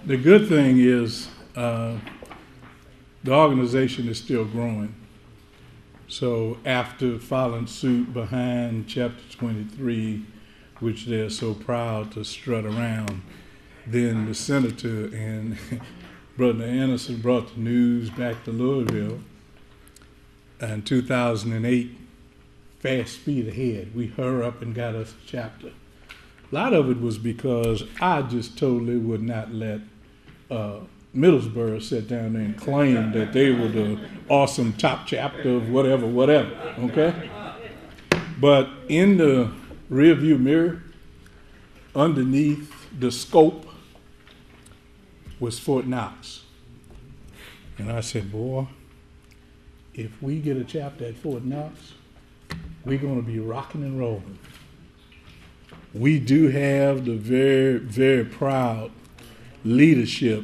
The good thing is the organization is still growing. So after filing suit behind Chapter 23, which they're so proud to strut around, then the senator and Brother Anderson brought the news back to Louisville. In 2008, fast speed ahead. We hurry up and got us a chapter. A lot of it was because I just totally would not let Middlesboro sit down there and claim that they were the awesome top chapter of whatever, okay? But in the rearview mirror, underneath the scope, was Fort Knox. And I said, boy, if we get a chapter at Fort Knox, we're going to be rocking and rolling. We do have the very, very proud leadership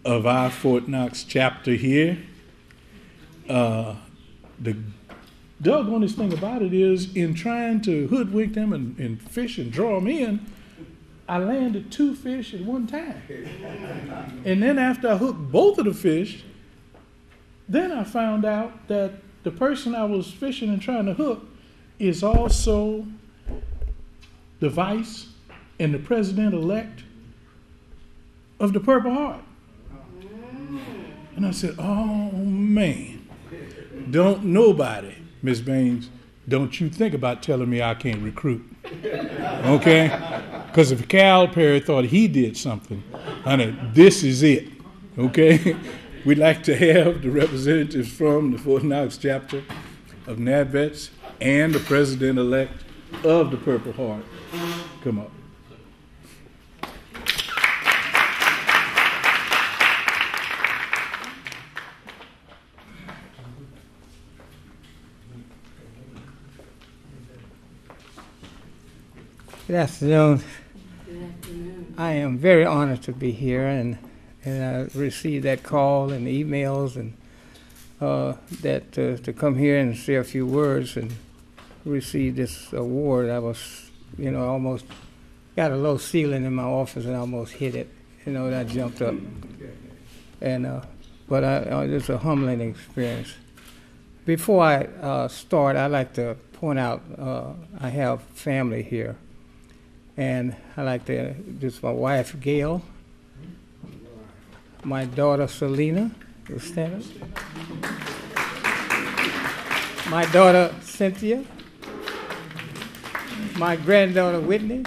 of our Fort Knox chapter here. The doggonest thing about it is, in trying to hoodwink them and fish and draw them in, I landed 2 fish at one time. And then after I hooked both of the fish, then I found out that the person I was fishing and trying to hook is also the vice and the president-elect of the Purple Heart. And I said, oh, man, don't nobody, Miss Baines, don't you think about telling me I can't recruit, okay? Because if Cal Perry thought he did something, honey, this is it, okay? We'd like to have the representatives from the Fort Knox chapter of NABVETS and the president-elect of the Purple Heart come up. Good afternoon. Good afternoon. I am very honored to be here, and I received that call and emails and that to come here and say a few words and receive this award. I was, almost got a low ceiling in my office and almost hit it. And I jumped up. And but it's a humbling experience. Before I start, I'd like to point out I have family here. And I like to introduce my wife, Gail, my daughter, Selena, my daughter, Cynthia, my granddaughter, Whitney,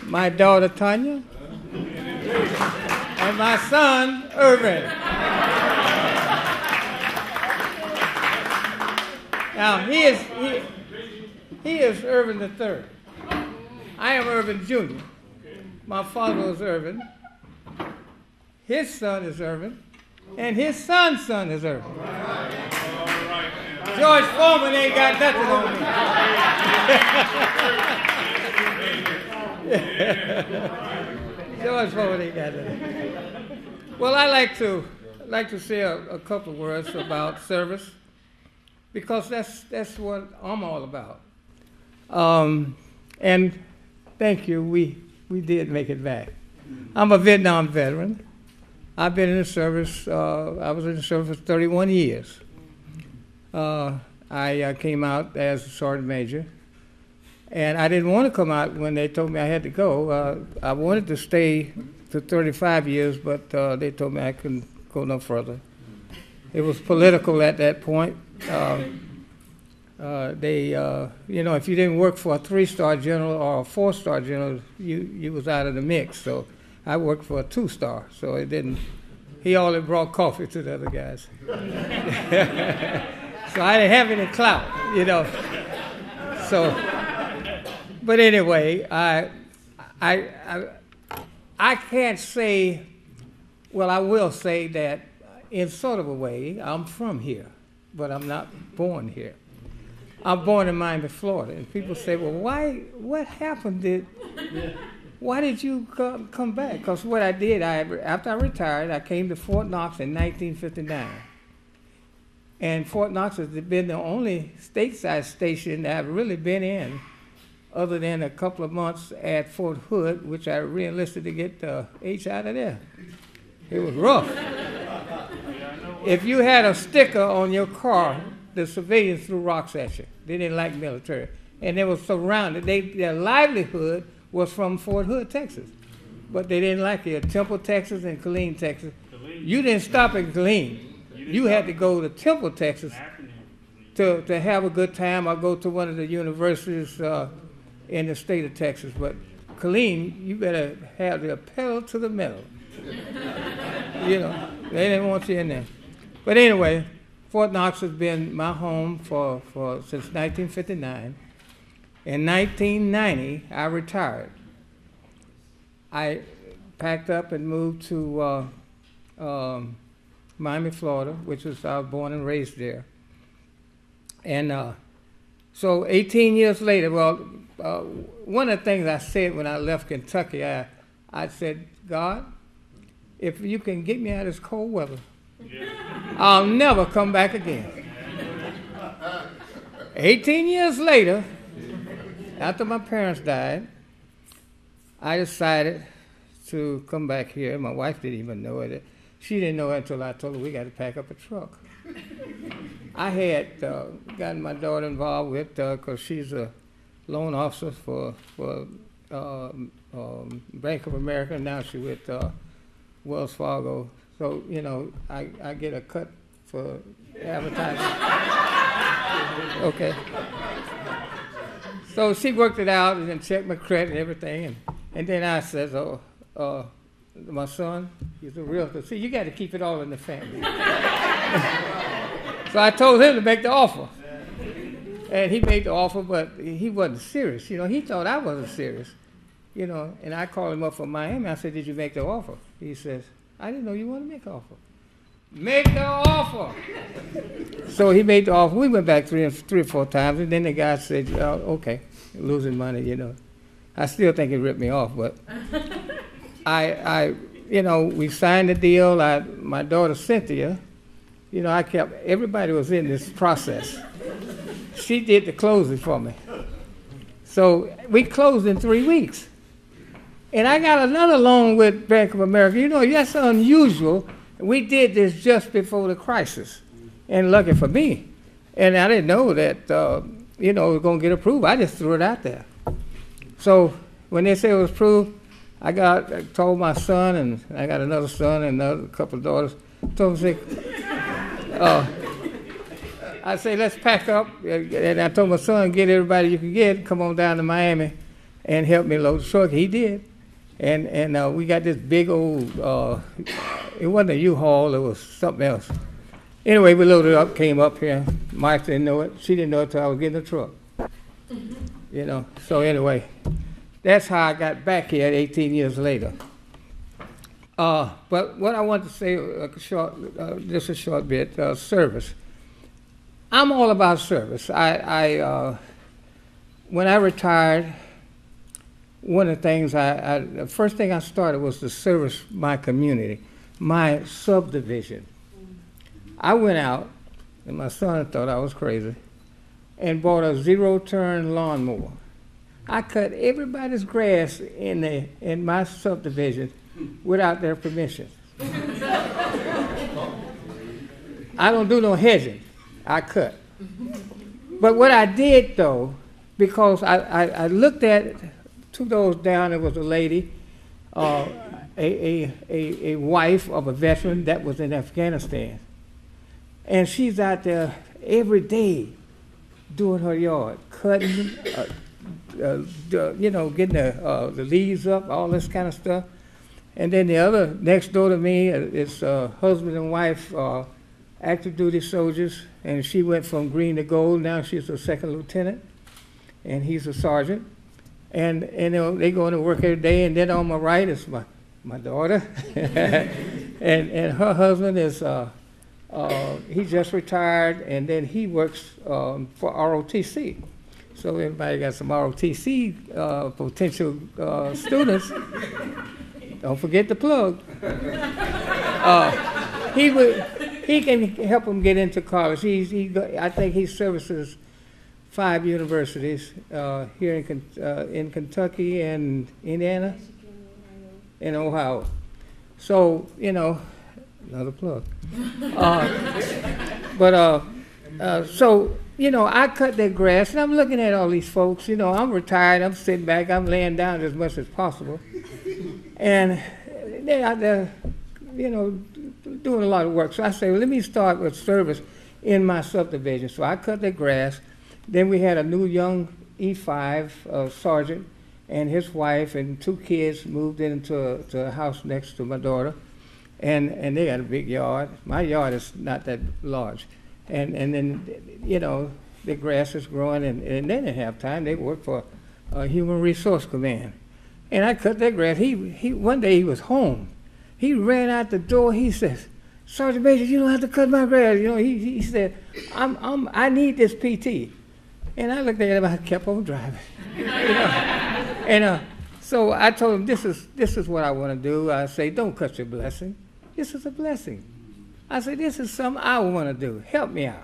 my daughter, Tanya, and my son, Irvin. Now, he is Irvin III. I am Irvin Jr. My father was Irvin. His son is Irvin. And his son's son is Irvin. George Foreman ain't got nothing on me. George Foreman ain't got nothing. Well, I like to say a couple of words about service, because that's what I'm all about. And thank you, we did make it back. I'm a Vietnam veteran. I've been in the service, I was in the service for 31 years. I came out as a sergeant major, and I didn't want to come out when they told me I had to go. I wanted to stay to 35 years, but they told me I couldn't go no further. It was political at that point. If you didn't work for a 3-star general or a 4-star general, you was out of the mix. So I worked for a 2-star, so it didn't. He only brought coffee to the other guys. So I didn't have any clout, So, but anyway, I can't say. Well, I will say that in sort of a way, I'm from here, but I'm not born here. I'm born in Miami, Florida, and people say, well, what happened? Why did you come back? Because what I did, after I retired, I came to Fort Knox in 1959. And Fort Knox has been the only stateside station that I've really been in other than a couple of months at Fort Hood, which I re-enlisted to get the H out of there. It was rough. If you had a sticker on your car, the civilians threw rocks at you. They didn't like military. And they were surrounded. Their livelihood was from Fort Hood, Texas. But they didn't like it. Temple, Texas, and Killeen, Texas. You didn't stop in Killeen. You had to go to Temple, Texas to have a good time or go to one of the universities in the state of Texas. But Killeen, you better have the pedal to the metal. You know, they didn't want you in there. But anyway, Fort Knox has been my home since 1959. In 1990, I retired. I packed up and moved to Miami, Florida, which was I was born and raised there. And so 18 years later, one of the things I said when I left Kentucky, I said, God, if you can get me out of this cold weather, I'll never come back again. 18 years later, after my parents died, I decided to come back here. My wife didn't even know it. She didn't know it until I told her we got to pack up a truck. I had gotten my daughter involved with, because she's a loan officer for Bank of America. Now she's with Wells Fargo. So, you know, I get a cut for advertising. Okay. So she worked it out and then checked my credit and everything. And then I said, my son, he's a realtor. See, you got to keep it all in the family. So I told him to make the offer. And he made the offer, but he wasn't serious. You know, he thought I wasn't serious. You know, and I called him up from Miami. I said, did you make the offer? He says, I didn't know you wanted to make an offer. Make the offer. So he made the offer. We went back three or four times, and then the guy said, okay, losing money, you know. I still think he ripped me off, but you know, we signed the deal. My daughter Cynthia, you know, everybody was in this process. She did the closing for me. So we closed in 3 weeks. And I got another loan with Bank of America. You know, that's unusual. We did this just before the crisis. And lucky for me. And I didn't know that, you know, it was going to get approved. I just threw it out there. So when they said it was approved, I told my son, and I got another son and a couple of daughters, told them, I say, let's pack up. And I told my son, get everybody you can get, come on down to Miami and help me load the truck. He did. And we got this big old, it wasn't a U-Haul, it was something else. Anyway, we loaded up, came up here. Mike didn't know it. She didn't know it until I was getting the truck. You know, so anyway, that's how I got back here 18 years later. But what I want to say, just a short bit, service. I'm all about service. When I retired, one of the things the first thing I started was to service my community, my subdivision. I went out, and my son thought I was crazy, and bought a zero-turn lawnmower. I cut everybody's grass in my subdivision without their permission. I don't do no hedging. I cut. But what I did, though, because I looked at 2 doors down, there was a lady, a wife of a veteran that was in Afghanistan. And she's out there every day doing her yard, cutting, you know, getting the leaves up, all this kind of stuff. And then the other next door to me is husband and wife, active duty soldiers, and she went from green to gold. Now she's a second lieutenant, and he's a sergeant. And they go into work every day. And then on my right is my daughter, and her husband is he just retired, and then he works for ROTC. So everybody got some ROTC potential students. Don't forget the plug. He can help them get into college. I think he services 5 universities here in Kentucky and Indiana and Ohio. So, you know, another plug. So, you know, I cut their grass, and I'm looking at all these folks. You know, I'm retired. I'm sitting back. I'm laying down as much as possible. And they're out there, you know, doing a lot of work. So I say, well, let me start with service in my subdivision. So I cut their grass. Then we had a new young E5 sergeant and his wife and 2 kids moved into a house next to my daughter. And they got a big yard. My yard is not that large. And then, you know, the grass is growing, and they didn't have time. They worked for Human Resource Command. And I cut their grass. One day he was home. He ran out the door. He says, "Sergeant Major, you don't have to cut my grass." You know, he said, I need this PT. And I looked at him. I kept on driving. You know? And so I told him, this is what I want to do. I say, don't cut your blessing. This is a blessing. I said, this is something I want to do. Help me out.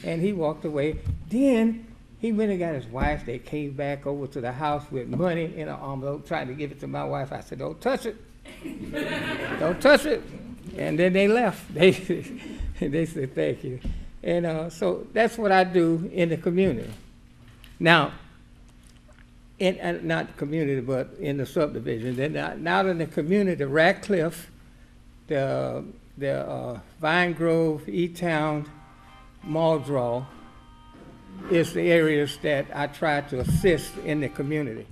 And he walked away. Then he went and got his wife. They came back over to the house with money in an envelope, trying to give it to my wife. I said, don't touch it. Don't touch it. And then they left. They said, thank you. And so that's what I do in the community. Now, not the community, but in the subdivision. Then now in the community, Radcliffe, the Vine Grove, E-Town, Muldrow is the areas that I try to assist in the community.